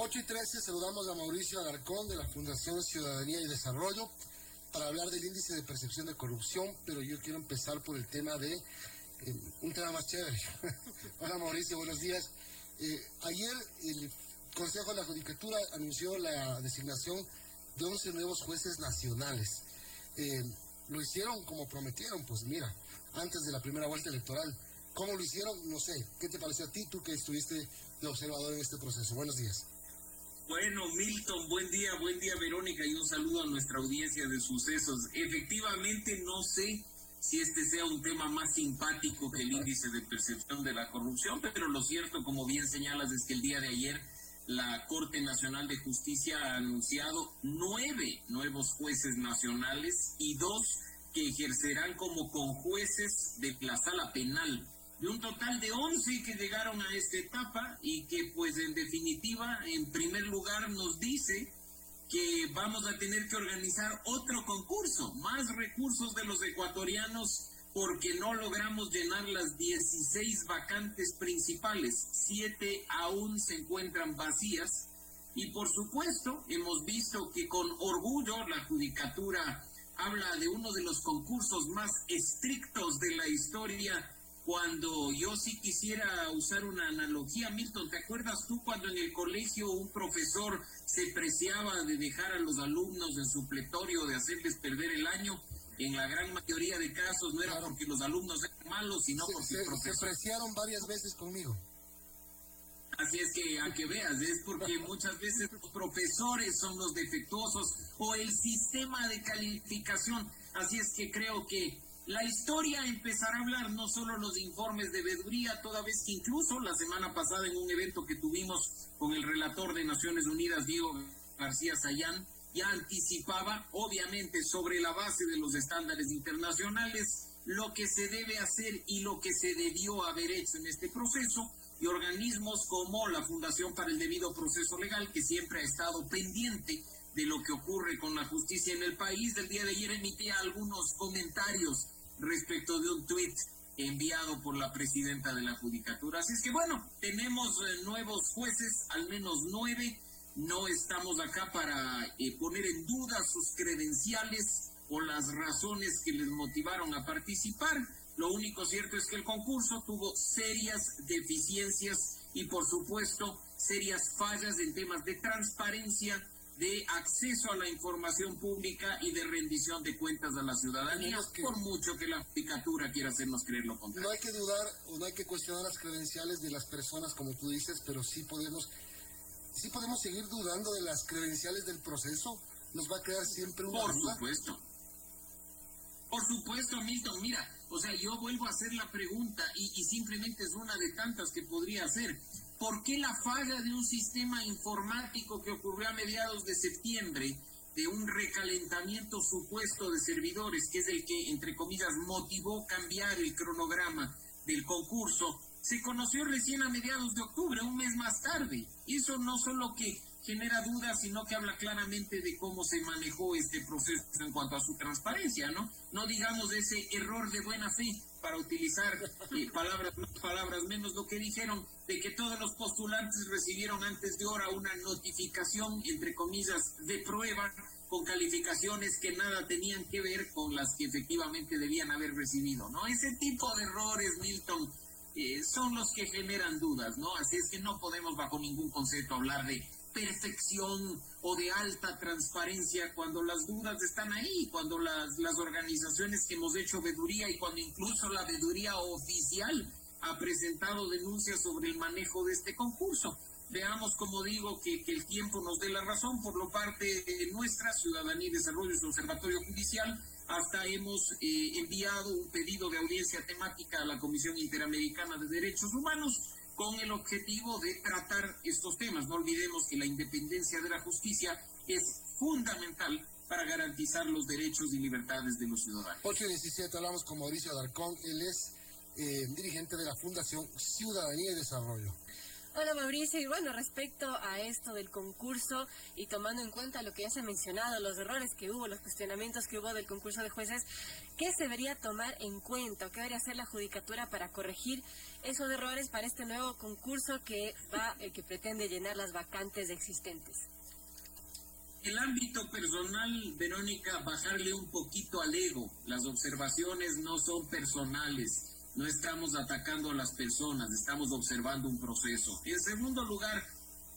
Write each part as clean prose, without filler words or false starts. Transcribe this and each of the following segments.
8:13, saludamos a Mauricio Alarcón de la Fundación Ciudadanía y Desarrollo para hablar del índice de percepción de corrupción, pero yo quiero empezar por el tema de un tema más chévere. Hola Mauricio, buenos días. Ayer el Consejo de la Judicatura anunció la designación de 11 nuevos jueces nacionales. Lo hicieron como prometieron, pues mira, antes de la primera vuelta electoral. ¿Cómo lo hicieron? No sé. ¿Qué te pareció a ti, tú que estuviste de observador en este proceso? Buenos días. Bueno, Milton, buen día Verónica, y un saludo a nuestra audiencia de Sucesos. Efectivamente, no sé si este sea un tema más simpático que el índice de percepción de la corrupción, pero lo cierto, como bien señalas, es que el día de ayer la Corte Nacional de Justicia ha anunciado 9 nuevos jueces nacionales y 2 que ejercerán como conjueces de la Sala Penal, de un total de 11 que llegaron a esta etapa y que pues en definitiva, en primer lugar nos dice que vamos a tener que organizar otro concurso, más recursos de los ecuatorianos porque no logramos llenar las 16 vacantes principales, 7 aún se encuentran vacías y por supuesto hemos visto que con orgullo la Judicatura habla de uno de los concursos más estrictos de la historia. Cuando yo sí quisiera usar una analogía, Milton, ¿te acuerdas tú cuando en el colegio un profesor se preciaba de dejar a los alumnos en supletorio, de hacerles perder el año? En la gran mayoría de casos no era porque los alumnos eran malos, sino porque el profesor... Se preciaron varias veces conmigo. Así es que, a que veas, es porque muchas veces los profesores son los defectuosos o el sistema de calificación. Así es que creo que la historia empezará a hablar, no solo los informes de veeduría, toda vez que incluso la semana pasada en un evento que tuvimos con el relator de Naciones Unidas, Diego García Sayán, ya anticipaba, obviamente sobre la base de los estándares internacionales, lo que se debe hacer y lo que se debió haber hecho en este proceso, y organismos como la Fundación para el Debido Proceso Legal, que siempre ha estado pendiente de lo que ocurre con la justicia en el país. Del día de ayer emitía algunos comentarios respecto de un tuit enviado por la presidenta de la Judicatura. Así es que bueno, tenemos nuevos jueces, al menos 9. No estamos acá para poner en duda sus credenciales o las razones que les motivaron a participar. Lo único cierto es que el concurso tuvo serias deficiencias y por supuesto serias fallas en temas de transparencia, de acceso a la información pública y de rendición de cuentas a la ciudadanía, por mucho que la Judicatura quiera hacernos creer lo contrario. No hay que dudar o no hay que cuestionar las credenciales de las personas, como tú dices, pero sí podemos seguir dudando de las credenciales del proceso. Nos va a quedar siempre una duda. Por supuesto, Milton, mira, o sea, yo vuelvo a hacer la pregunta y simplemente es una de tantas que podría hacer. ¿Por qué la falla de un sistema informático que ocurrió a mediados de septiembre, de un recalentamiento supuesto de servidores, que es el que, entre comillas, motivó cambiar el cronograma del concurso, se conoció recién a mediados de octubre, un mes más tarde? Eso no solo que genera dudas, sino que habla claramente de cómo se manejó este proceso en cuanto a su transparencia, ¿no? No digamos de ese error de buena fe, para utilizar palabras menos, lo que dijeron de que todos los postulantes recibieron antes de hora una notificación, entre comillas, de prueba, con calificaciones que nada tenían que ver con las que efectivamente debían haber recibido, ¿no? Ese tipo de errores, Milton, son los que generan dudas, ¿no? Así es que no podemos bajo ningún concepto hablar de perfección o de alta transparencia cuando las dudas están ahí, cuando las organizaciones que hemos hecho veeduría y cuando incluso la veeduría oficial ha presentado denuncias sobre el manejo de este concurso. Veamos, como digo, que el tiempo nos dé la razón. Por lo parte de nuestra Ciudadanía y Desarrollo y su Observatorio Judicial, hasta hemos enviado un pedido de audiencia temática a la Comisión Interamericana de Derechos Humanos con el objetivo de tratar estos temas. No olvidemos que la independencia de la justicia es fundamental para garantizar los derechos y libertades de los ciudadanos. 8:17, hablamos con Mauricio Alarcón, él es dirigente de la Fundación Ciudadanía y Desarrollo. Hola Mauricio, y bueno, respecto a esto del concurso y tomando en cuenta lo que ya se ha mencionado, los errores que hubo, los cuestionamientos que hubo del concurso de jueces, ¿qué se debería tomar en cuenta o qué debería hacer la judicatura para corregir esos errores para este nuevo concurso que pretende llenar las vacantes existentes? El ámbito personal, Verónica, bajarle un poquito al ego. Las observaciones no son personales. No estamos atacando a las personas, estamos observando un proceso. En segundo lugar,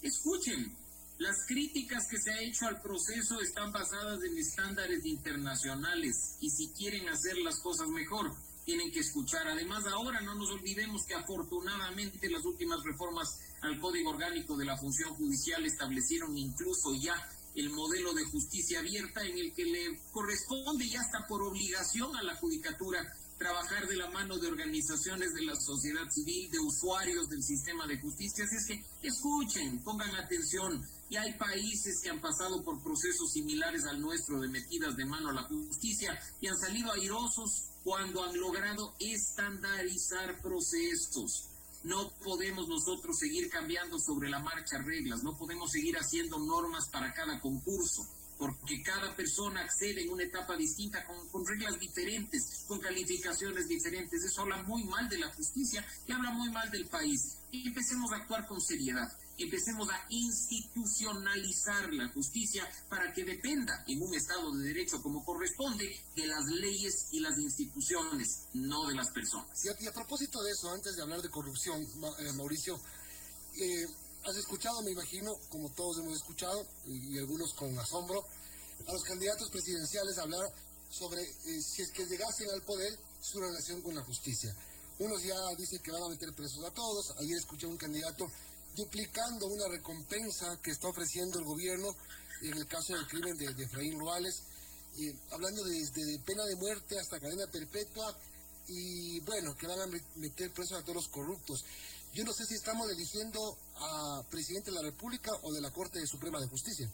escuchen, las críticas que se ha hecho al proceso están basadas en estándares internacionales y si quieren hacer las cosas mejor, tienen que escuchar. Además, ahora no nos olvidemos que afortunadamente las últimas reformas al Código Orgánico de la Función Judicial establecieron incluso ya el modelo de justicia abierta en el que le corresponde ya hasta por obligación a la judicatura trabajar de la mano de organizaciones de la sociedad civil, de usuarios del sistema de justicia. Así es que escuchen, pongan atención. Y hay países que han pasado por procesos similares al nuestro de metidas de mano a la justicia y han salido airosos cuando han logrado estandarizar procesos. No podemos nosotros seguir cambiando sobre la marcha reglas, no podemos seguir haciendo normas para cada concurso, porque cada persona accede en una etapa distinta, con reglas diferentes, con calificaciones diferentes. Eso habla muy mal de la justicia y habla muy mal del país. Y empecemos a actuar con seriedad, empecemos a institucionalizar la justicia para que dependa en un Estado de Derecho como corresponde de las leyes y las instituciones, no de las personas. Y a propósito de eso, antes de hablar de corrupción, Mauricio, has escuchado, me imagino, como todos hemos escuchado, y algunos con asombro, a los candidatos presidenciales hablar sobre si es que llegasen al poder su relación con la justicia. Unos ya dicen que van a meter presos a todos. Ayer escuché a un candidato duplicando una recompensa que está ofreciendo el gobierno en el caso del crimen de Efraín Ruales, hablando de pena de muerte hasta cadena perpetua y bueno, que van a meter presos a todos los corruptos. Yo no sé si estamos eligiendo a presidente de la República o de la Corte Suprema de Justicia.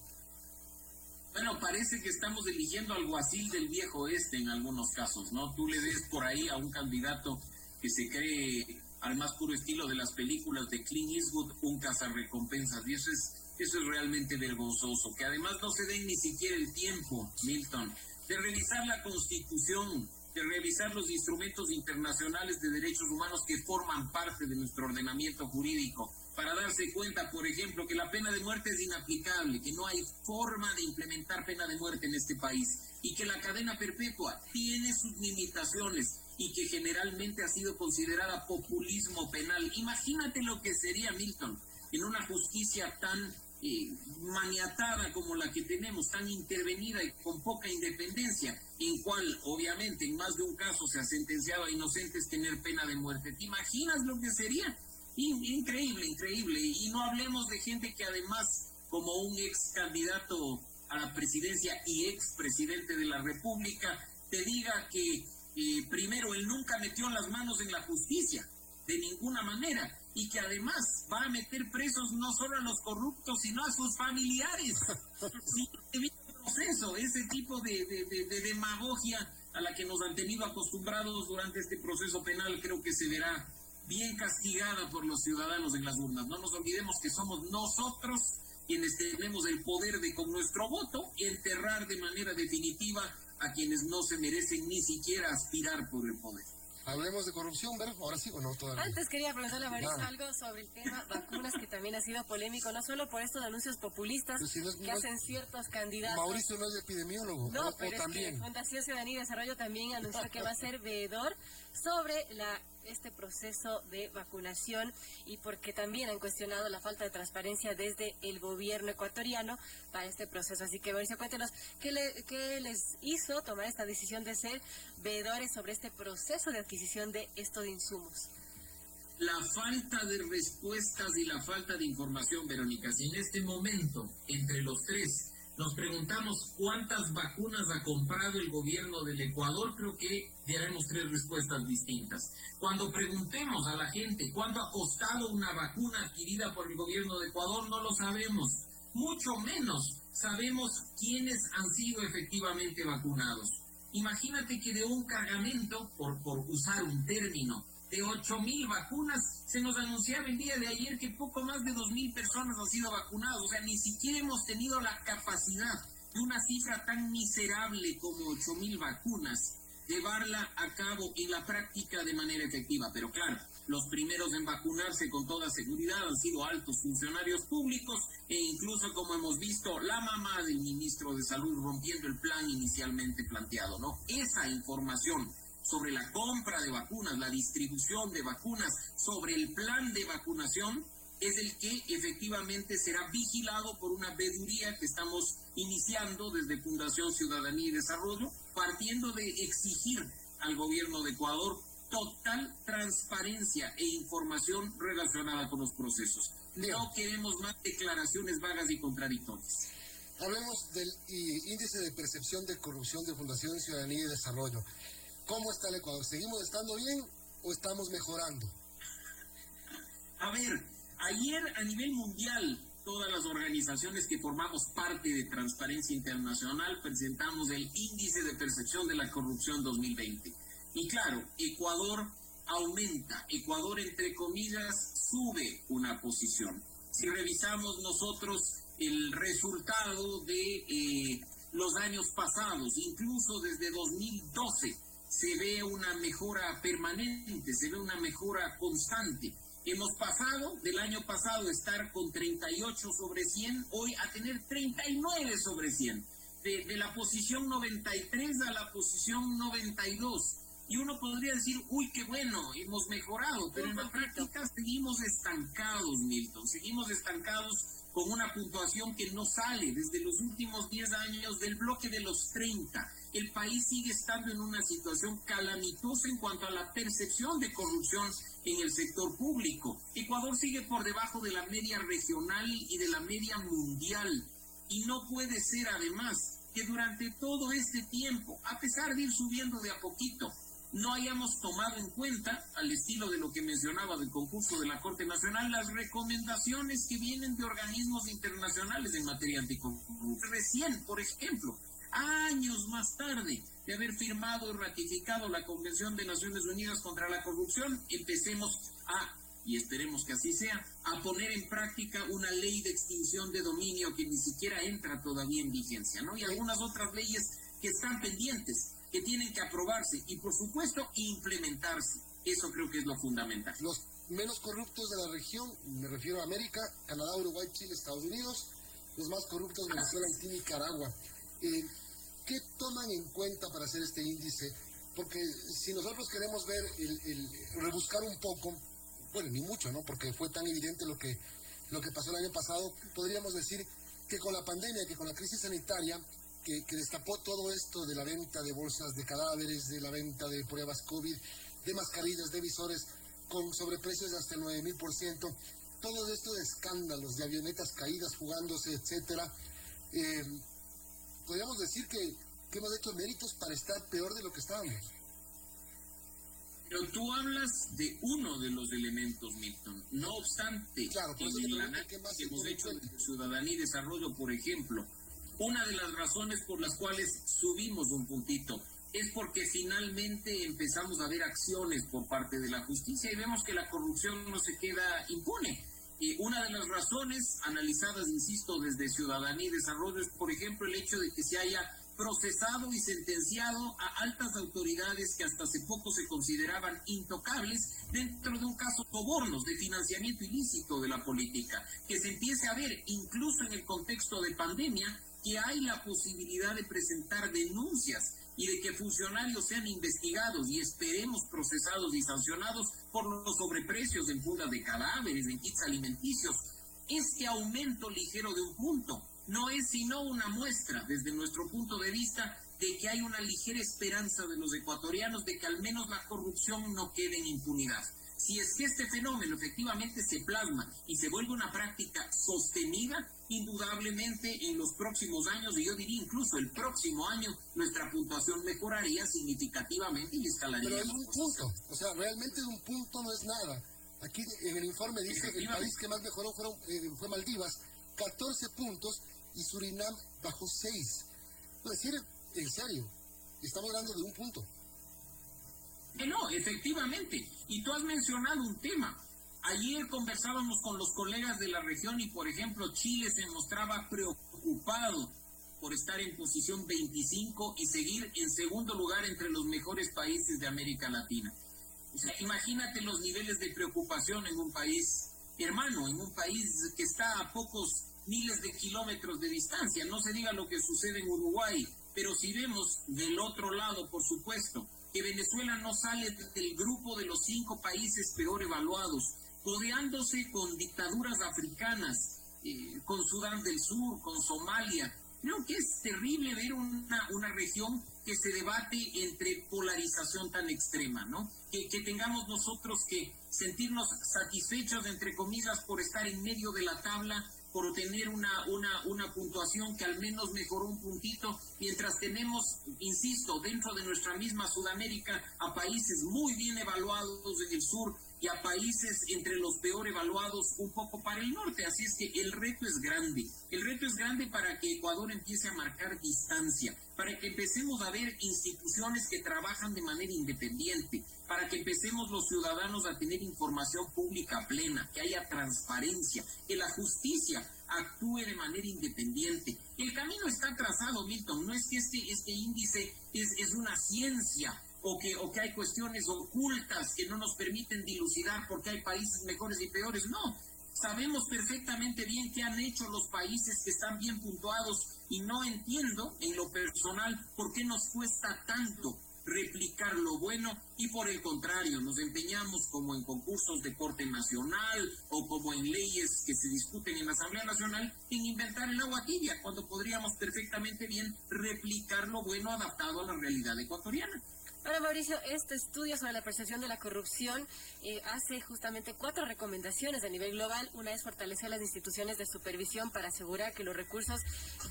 Bueno, parece que estamos eligiendo al alguacil del viejo oeste en algunos casos, ¿no? Tú le ves por ahí a un candidato que se cree al más puro estilo de las películas de Clint Eastwood, un cazarrecompensas, y eso es realmente vergonzoso, que además no se den ni siquiera el tiempo, Milton, de revisar la Constitución, de revisar los instrumentos internacionales de derechos humanos que forman parte de nuestro ordenamiento jurídico, para darse cuenta, por ejemplo, que la pena de muerte es inaplicable, que no hay forma de implementar pena de muerte en este país, y que la cadena perpetua tiene sus limitaciones, y que generalmente ha sido considerada populismo penal. Imagínate lo que sería, Milton, en una justicia tan maniatada como la que tenemos, tan intervenida y con poca independencia, en cual obviamente en más de un caso se ha sentenciado a inocentes tener pena de muerte. ¿Te imaginas lo que sería? Increíble, increíble. Y no hablemos de gente que además, como un ex candidato a la presidencia y ex presidente de la República, te diga que primero él nunca metió las manos en la justicia, de ninguna manera, y que además va a meter presos no solo a los corruptos, sino a sus familiares. Sí, proceso, ese tipo de demagogia a la que nos han tenido acostumbrados durante este proceso penal, creo que se verá bien castigada por los ciudadanos en las urnas. No nos olvidemos que somos nosotros quienes tenemos el poder de, con nuestro voto, enterrar de manera definitiva a quienes no se merecen ni siquiera aspirar por el poder. Hablemos de corrupción, ¿verdad? Ahora sí o no todavía. Antes quería preguntarle a Mauricio algo sobre el tema vacunas, que también ha sido polémico, no solo por estos anuncios populistas que hacen ciertos candidatos. Mauricio no es epidemiólogo, no, o pero también. Es que Fundación Ciudadanía y Desarrollo también anunció que va a ser veedor sobre este proceso de vacunación, y porque también han cuestionado la falta de transparencia desde el gobierno ecuatoriano para este proceso. Así que, Mauricio, cuéntenos, ¿qué les hizo tomar esta decisión de ser veedores sobre este proceso de adquisición de estos insumos? La falta de respuestas y la falta de información, Verónica. Si en este momento, entre los tres, nos preguntamos cuántas vacunas ha comprado el gobierno del Ecuador, creo que daremos tres respuestas distintas. Cuando preguntemos a la gente cuánto ha costado una vacuna adquirida por el gobierno de Ecuador, no lo sabemos. Mucho menos sabemos quiénes han sido efectivamente vacunados. Imagínate que de un cargamento, por usar un término, de 8,000 vacunas. Se nos anunciaba el día de ayer que poco más de 2,000 personas han sido vacunadas. O sea, ni siquiera hemos tenido la capacidad de una cifra tan miserable como 8,000 vacunas, llevarla a cabo en la práctica de manera efectiva. Pero claro, los primeros en vacunarse con toda seguridad han sido altos funcionarios públicos e incluso, como hemos visto, la mamá del ministro de Salud rompiendo el plan inicialmente planteado, ¿no? Esa información sobre la compra de vacunas, la distribución de vacunas, sobre el plan de vacunación, es el que efectivamente será vigilado por una veeduría que estamos iniciando desde Fundación Ciudadanía y Desarrollo, partiendo de exigir al gobierno de Ecuador total transparencia e información relacionada con los procesos. Bien. No queremos más declaraciones vagas y contradictorias. Hablemos del índice de percepción de corrupción de Fundación Ciudadanía y Desarrollo. ¿Cómo está el Ecuador? ¿Seguimos estando bien o estamos mejorando? A ver, ayer a nivel mundial, todas las organizaciones que formamos parte de Transparencia Internacional presentamos el índice de percepción de la corrupción 2020. Y claro, Ecuador aumenta, Ecuador entre comillas sube una posición. Si revisamos nosotros el resultado de los años pasados, incluso desde 2012, se ve una mejora permanente, se ve una mejora constante. Hemos pasado del año pasado estar con 38 sobre 100, hoy a tener 39 sobre 100. De la posición 93 a la posición 92. Y uno podría decir, uy, qué bueno, hemos mejorado, pero en la práctica seguimos estancados, Milton. Seguimos estancados con una puntuación que no sale desde los últimos 10 años del bloque de los 30. El país sigue estando en una situación calamitosa en cuanto a la percepción de corrupción en el sector público. Ecuador sigue por debajo de la media regional y de la media mundial. Y no puede ser, además, que durante todo este tiempo, a pesar de ir subiendo de a poquito, no hayamos tomado en cuenta, al estilo de lo que mencionaba del concurso de la Corte Nacional, las recomendaciones que vienen de organismos internacionales en materia anticorrupción. Recién, por ejemplo, años más tarde de haber firmado y ratificado la Convención de Naciones Unidas contra la Corrupción, empecemos y esperemos que así sea, a poner en práctica una ley de extinción de dominio que ni siquiera entra todavía en vigencia, ¿no? Y algunas otras leyes que están pendientes, que tienen que aprobarse y, por supuesto, implementarse. Eso creo que es lo fundamental. Los menos corruptos de la región, me refiero a América, Canadá, Uruguay, Chile, Estados Unidos, los más corruptos, Venezuela, Haití, Nicaragua. ¿Qué toman en cuenta para hacer este índice? Porque si nosotros queremos ver, rebuscar un poco, bueno, ni mucho, ¿no? Porque fue tan evidente lo que pasó el año pasado, podríamos decir que con la pandemia, que con la crisis sanitaria, que destapó todo esto de la venta de bolsas de cadáveres, de la venta de pruebas COVID, de mascarillas, de visores, con sobreprecios de hasta el 9,000%, todo esto de escándalos, de avionetas caídas, fugándose, etcétera. Podríamos decir que hemos hecho méritos para estar peor de lo que estábamos. Pero tú hablas de uno de los elementos, Milton. No obstante, claro, en el análisis que hemos hecho de Ciudadanía y Desarrollo, por ejemplo, una de las razones por las cuales subimos un puntito es porque finalmente empezamos a ver acciones por parte de la justicia y vemos que la corrupción no se queda impune. Una de las razones analizadas, insisto, desde Ciudadanía y Desarrollo es, por ejemplo, el hecho de que se haya procesado y sentenciado a altas autoridades que hasta hace poco se consideraban intocables dentro de un caso de sobornos, de financiamiento ilícito de la política, que se empiece a ver, incluso en el contexto de pandemia, que hay la posibilidad de presentar denuncias y de que funcionarios sean investigados y esperemos procesados y sancionados por los sobreprecios en fundas de cadáveres, en kits alimenticios. Este aumento ligero de un punto no es sino una muestra, desde nuestro punto de vista, de que hay una ligera esperanza de los ecuatorianos de que al menos la corrupción no quede en impunidad. Si es que este fenómeno efectivamente se plasma y se vuelve una práctica sostenida, indudablemente en los próximos años, y yo diría incluso el próximo año, nuestra puntuación mejoraría significativamente y escalaría. Pero es un punto, o sea, realmente un punto no es nada. Aquí en el informe dice que el país que más mejoró fue Maldivas, 14 puntos, y Surinam bajó 6. Es decir, en serio, estamos hablando de un punto. No, efectivamente. Y tú has mencionado un tema. Ayer conversábamos con los colegas de la región y, por ejemplo, Chile se mostraba preocupado por estar en posición 25 y seguir en segundo lugar entre los mejores países de América Latina. O sea, imagínate los niveles de preocupación en un país hermano, en un país que está a pocos miles de kilómetros de distancia. No se diga lo que sucede en Uruguay, pero si vemos del otro lado, por supuesto, que Venezuela no sale del grupo de los 5 países peor evaluados, codeándose con dictaduras africanas, con Sudán del Sur, con Somalia. Creo que es terrible ver una región que se debate entre polarización tan extrema, ¿no? Que tengamos nosotros que sentirnos satisfechos, entre comillas, por estar en medio de la tabla, por tener una puntuación que al menos mejoró un puntito, mientras tenemos, insisto, dentro de nuestra misma Sudamérica, a países muy bien evaluados en el sur y a países entre los peor evaluados un poco para el norte. Así es que el reto es grande. El reto es grande para que Ecuador empiece a marcar distancia, para que empecemos a ver instituciones que trabajan de manera independiente, para que empecemos los ciudadanos a tener información pública plena, que haya transparencia, que la justicia actúe de manera independiente. El camino está trazado, Milton. No es que este índice es una ciencia, o que hay cuestiones ocultas que no nos permiten dilucidar porque hay países mejores y peores. No, sabemos perfectamente bien qué han hecho los países que están bien puntuados y no entiendo en lo personal por qué nos cuesta tanto replicar lo bueno y por el contrario nos empeñamos como en concursos de corte nacional o como en leyes que se discuten en la Asamblea Nacional en inventar el agua tibia cuando podríamos perfectamente bien replicar lo bueno adaptado a la realidad ecuatoriana. Ahora, Mauricio, este estudio sobre la percepción de la corrupción hace justamente 4 recomendaciones a nivel global. Una es fortalecer las instituciones de supervisión para asegurar que los recursos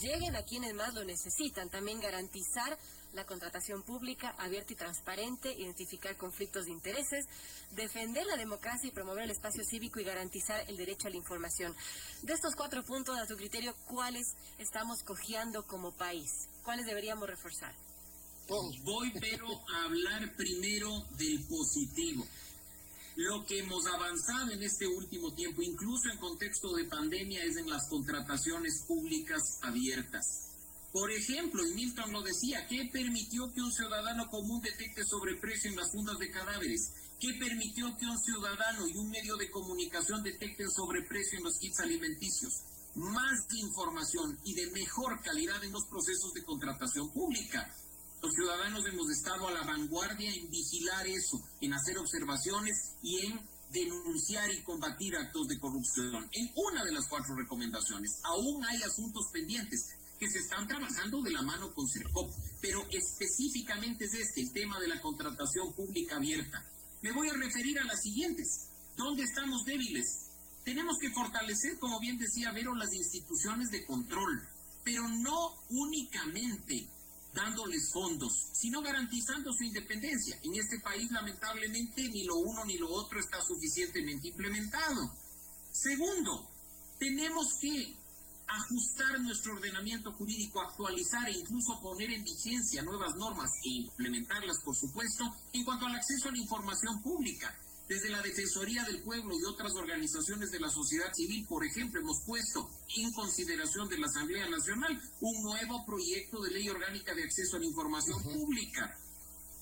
lleguen a quienes más lo necesitan. También garantizar la contratación pública abierta y transparente, identificar conflictos de intereses, defender la democracia y promover el espacio cívico y garantizar el derecho a la información. De estos 4 puntos, a tu criterio, ¿cuáles estamos cojeando como país? ¿Cuáles deberíamos reforzar? Voy pero a hablar primero del positivo. Lo que hemos avanzado en este último tiempo, incluso en contexto de pandemia, es en las contrataciones públicas abiertas. Por ejemplo, y Milton lo decía, ¿qué permitió que un ciudadano común detecte sobreprecio en las fundas de cadáveres? ¿Qué permitió que un ciudadano y un medio de comunicación detecten sobreprecio en los kits alimenticios? Más información y de mejor calidad en los procesos de contratación pública. Los ciudadanos hemos estado a la vanguardia en vigilar eso, en hacer observaciones y en denunciar y combatir actos de corrupción. En una de las 4 recomendaciones, aún hay asuntos pendientes que se están trabajando de la mano con CERCOP, pero específicamente es el tema de la contratación pública abierta. Me voy a referir a las siguientes. ¿Dónde estamos débiles? Tenemos que fortalecer, como bien decía Vero, las instituciones de control, pero no únicamente dándoles fondos, sino garantizando su independencia. En este país, lamentablemente, ni lo uno ni lo otro está suficientemente implementado. Segundo, tenemos que ajustar nuestro ordenamiento jurídico, actualizar e incluso poner en vigencia nuevas normas e implementarlas, por supuesto, en cuanto al acceso a la información pública. Desde la Defensoría del Pueblo y otras organizaciones de la sociedad civil, por ejemplo, hemos puesto en consideración de la Asamblea Nacional un nuevo proyecto de ley orgánica de acceso a la información pública,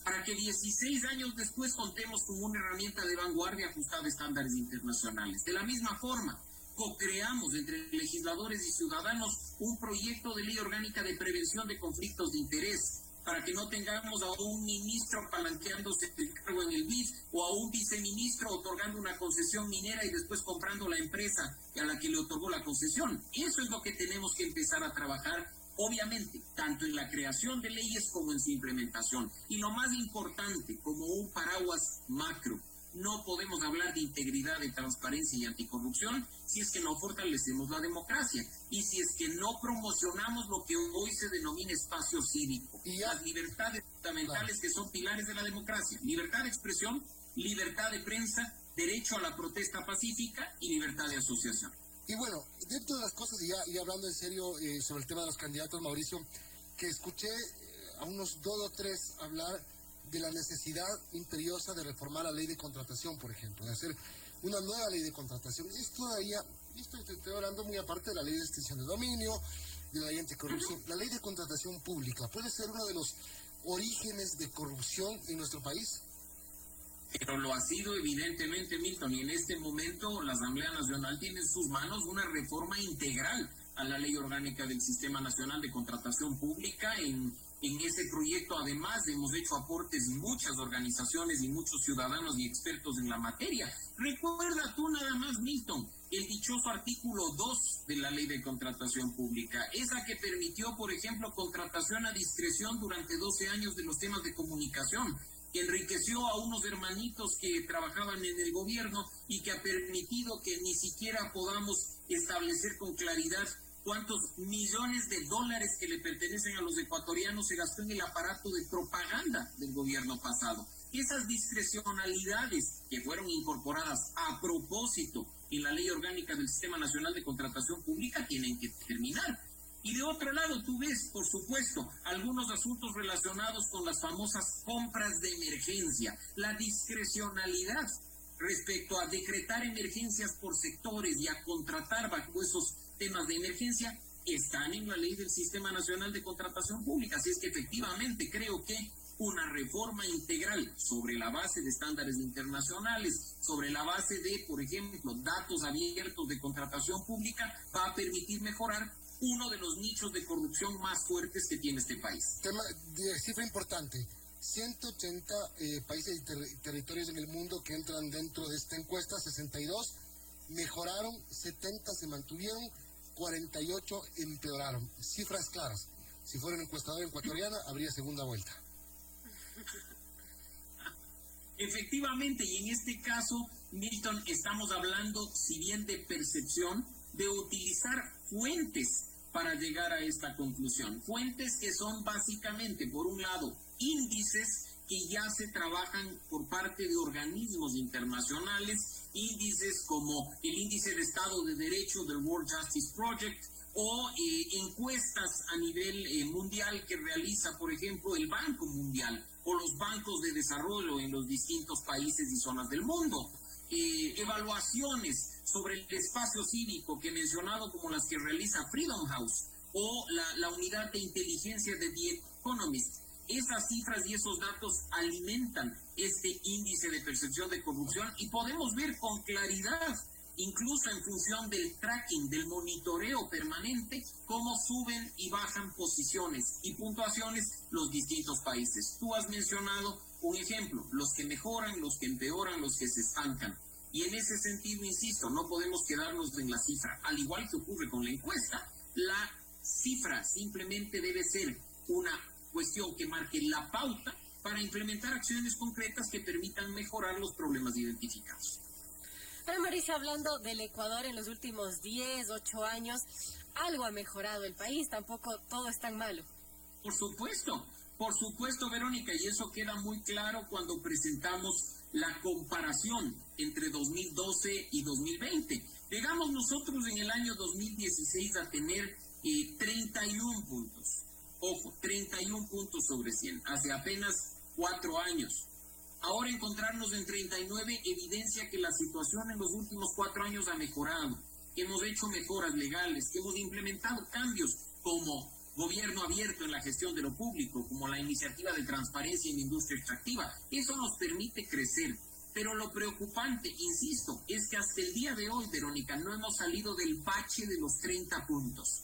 para que 16 años después contemos con una herramienta de vanguardia ajustada a estándares internacionales. De la misma forma, co-creamos entre legisladores y ciudadanos un proyecto de ley orgánica de prevención de conflictos de interés, para que no tengamos a un ministro palanqueándose el cargo en el BID o a un viceministro otorgando una concesión minera y después comprando la empresa a la que le otorgó la concesión. Eso es lo que tenemos que empezar a trabajar, obviamente, tanto en la creación de leyes como en su implementación. Y lo más importante, como un paraguas macro, no podemos hablar de integridad, de transparencia y anticorrupción si es que no fortalecemos la democracia y si es que no promocionamos lo que hoy se denomina espacio cívico, las libertades fundamentales que son pilares de la democracia: libertad de expresión, libertad de prensa, derecho a la protesta pacífica y libertad de asociación. Y bueno, dentro de las cosas, y hablando en serio sobre el tema de los candidatos, Mauricio, que escuché a unos 2 o 3 hablar de la necesidad imperiosa de reformar la ley de contratación, por ejemplo, de hacer una nueva ley de contratación. Estoy hablando muy aparte de la ley de extinción de dominio, de la ley anticorrupción. La ley de contratación pública puede ser uno de los orígenes de corrupción en nuestro país. Pero lo ha sido evidentemente, Milton, y en este momento la Asamblea Nacional tiene en sus manos una reforma integral a la Ley Orgánica del Sistema Nacional de Contratación Pública. En ese proyecto, además, hemos hecho aportes muchas organizaciones y muchos ciudadanos y expertos en la materia. Recuerda tú nada más, Milton, el dichoso artículo 2 de la Ley de Contratación Pública, esa que permitió, por ejemplo, contratación a discreción durante 12 años de los temas de comunicación, que enriqueció a unos hermanitos que trabajaban en el gobierno y que ha permitido que ni siquiera podamos establecer con claridad cuántos millones de dólares que le pertenecen a los ecuatorianos se gastó en el aparato de propaganda del gobierno pasado. Esas discrecionalidades que fueron incorporadas a propósito en la Ley Orgánica del Sistema Nacional de Contratación Pública tienen que terminar. Y de otro lado, tú ves, por supuesto, algunos asuntos relacionados con las famosas compras de emergencia, la discrecionalidad respecto a decretar emergencias por sectores y a contratar bajo esos temas de emergencia, están en la Ley del Sistema Nacional de Contratación Pública. Así es que efectivamente creo que una reforma integral sobre la base de estándares internacionales, sobre la base de, por ejemplo, datos abiertos de contratación pública, va a permitir mejorar uno de los nichos de corrupción más fuertes que tiene este país. Tema de cifra importante, 180 países y territorios en el mundo que entran dentro de esta encuesta, 62 mejoraron, 70 se mantuvieron, 48 empeoraron. Cifras claras. Si fuera un encuestador ecuatoriana, habría segunda vuelta. Efectivamente, y en este caso, Milton, estamos hablando, si bien de percepción, de utilizar fuentes para llegar a esta conclusión. Fuentes que son básicamente, por un lado, índices que ya se trabajan por parte de organismos internacionales, índices como el Índice de Estado de Derecho del World Justice Project o encuestas a nivel mundial que realiza, por ejemplo, el Banco Mundial o los bancos de desarrollo en los distintos países y zonas del mundo. Evaluaciones sobre el espacio cívico que he mencionado, como las que realiza Freedom House o la unidad de inteligencia de The Economist. Esas cifras y esos datos alimentan este índice de percepción de corrupción y podemos ver con claridad, incluso en función del tracking, del monitoreo permanente, cómo suben y bajan posiciones y puntuaciones los distintos países. Tú has mencionado un ejemplo, los que mejoran, los que empeoran, los que se estancan. Y en ese sentido, insisto, no podemos quedarnos en la cifra. Al igual que ocurre con la encuesta, la cifra simplemente debe ser una cuestión que marque la pauta para implementar acciones concretas que permitan mejorar los problemas identificados. Ahora, Mauricio, hablando del Ecuador en los últimos 10, 8 años, algo ha mejorado el país, tampoco todo es tan malo. Por supuesto, Verónica, y eso queda muy claro cuando presentamos la comparación entre 2012 y 2020. Llegamos nosotros en el año 2016 a tener 31 puntos. Ojo, 31 puntos sobre 100, hace apenas 4 años. Ahora encontrarnos en 39 evidencia que la situación en los últimos 4 años ha mejorado, que hemos hecho mejoras legales, que hemos implementado cambios como gobierno abierto en la gestión de lo público, como la iniciativa de transparencia en la industria extractiva. Eso nos permite crecer. Pero lo preocupante, insisto, es que hasta el día de hoy, Verónica, no hemos salido del bache de los 30 puntos.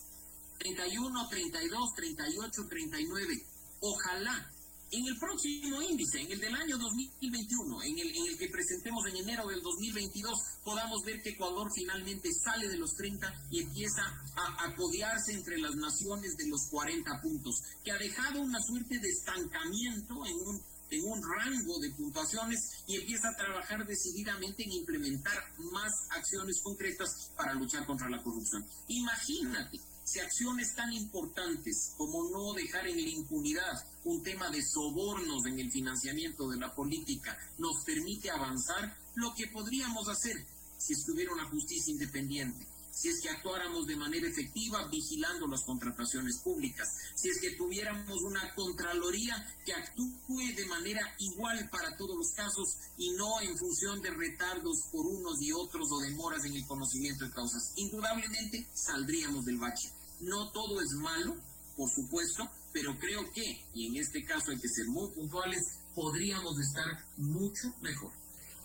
31, 32, 38, 39. Ojalá en el próximo índice, en el del año 2021, en el que presentemos en enero del 2022, podamos ver que Ecuador finalmente sale de los 30 y empieza a codearse entre las naciones de los 40 puntos, que ha dejado una suerte de estancamiento en un rango de puntuaciones y empieza a trabajar decididamente en implementar más acciones concretas para luchar contra la corrupción. Imagínate si acciones tan importantes como no dejar en la impunidad un tema de sobornos en el financiamiento de la política nos permite avanzar, lo que podríamos hacer si estuviera una justicia independiente, si es que actuáramos de manera efectiva vigilando las contrataciones públicas, si es que tuviéramos una Contraloría que actúe de manera igual para todos los casos y no en función de retardos por unos y otros o demoras en el conocimiento de causas. Indudablemente saldríamos del bache. No todo es malo, por supuesto, pero creo que, y en este caso hay que ser muy puntuales, podríamos estar mucho mejor.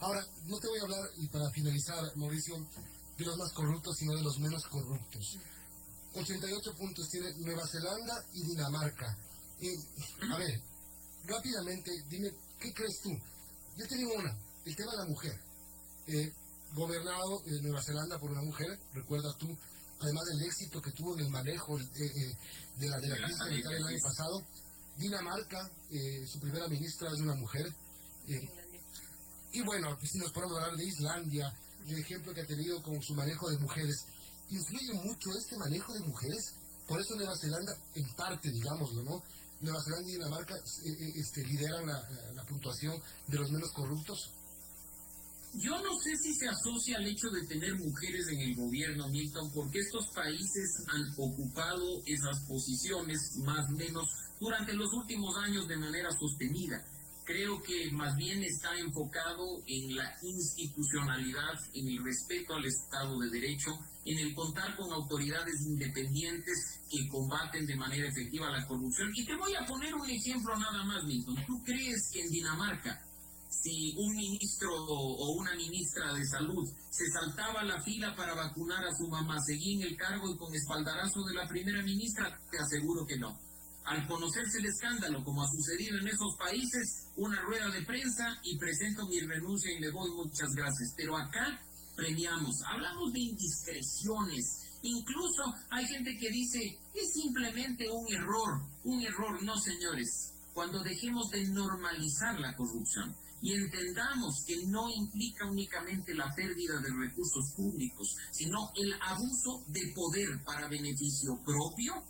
Ahora, no te voy a hablar, y para finalizar, Mauricio, de los más corruptos, sino de los menos corruptos. 88 puntos tiene Nueva Zelanda y Dinamarca. A ver, rápidamente, dime, ¿qué crees tú? Yo te digo una, el tema de la mujer. Gobernado Nueva Zelanda por una mujer, recuerdas tú, además del éxito que tuvo en el manejo de la crisis sanitaria el año pasado. Dinamarca, su primera ministra es una mujer. Y bueno, pues si nos podemos hablar de Islandia, el ejemplo que ha tenido con su manejo de mujeres, ¿influye mucho este manejo de mujeres? Por eso Nueva Zelanda, en parte, digámoslo, ¿no? Nueva Zelanda y Dinamarca lideran la puntuación de los menos corruptos. Yo no sé si se asocia al hecho de tener mujeres en el gobierno, Milton, porque estos países han ocupado esas posiciones más o menos durante los últimos años de manera sostenida. Creo que más bien está enfocado en la institucionalidad, en el respeto al Estado de Derecho, en el contar con autoridades independientes que combaten de manera efectiva la corrupción. Y te voy a poner un ejemplo nada más, Milton. ¿Tú crees que en Dinamarca, si un ministro o una ministra de salud se saltaba la fila para vacunar a su mamá, seguía en el cargo y con espaldarazo de la primera ministra? Te aseguro que no. Al conocerse el escándalo, como ha sucedido en esos países, una rueda de prensa y presento mi renuncia y le doy muchas gracias. Pero acá premiamos, hablamos de indiscreciones. Incluso hay gente que dice, es simplemente un error. Un error, no, señores. Cuando dejemos de normalizar la corrupción y entendamos que no implica únicamente la pérdida de recursos públicos, sino el abuso de poder para beneficio propio,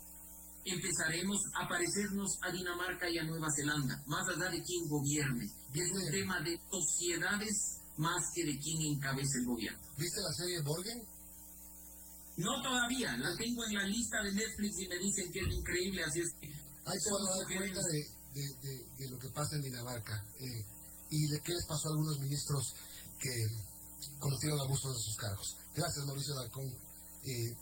empezaremos a parecernos a Dinamarca y a Nueva Zelanda, más allá de quién gobierne. Es un tema de sociedades más que de quién encabece el gobierno. ¿Viste la serie Borgen? No todavía, la tengo en la lista de Netflix y me dicen que es increíble, así es que... Ahí te vas a dar cuenta de lo que pasa en Dinamarca y de qué les pasó a algunos ministros que cometieron abusos de sus cargos. Gracias, Mauricio Alarcón,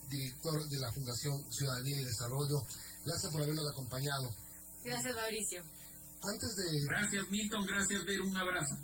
director de la Fundación Ciudadanía y Desarrollo. Gracias por habernos acompañado. Gracias, Mauricio. Antes de... Gracias, Milton. Gracias, Ver. Un abrazo.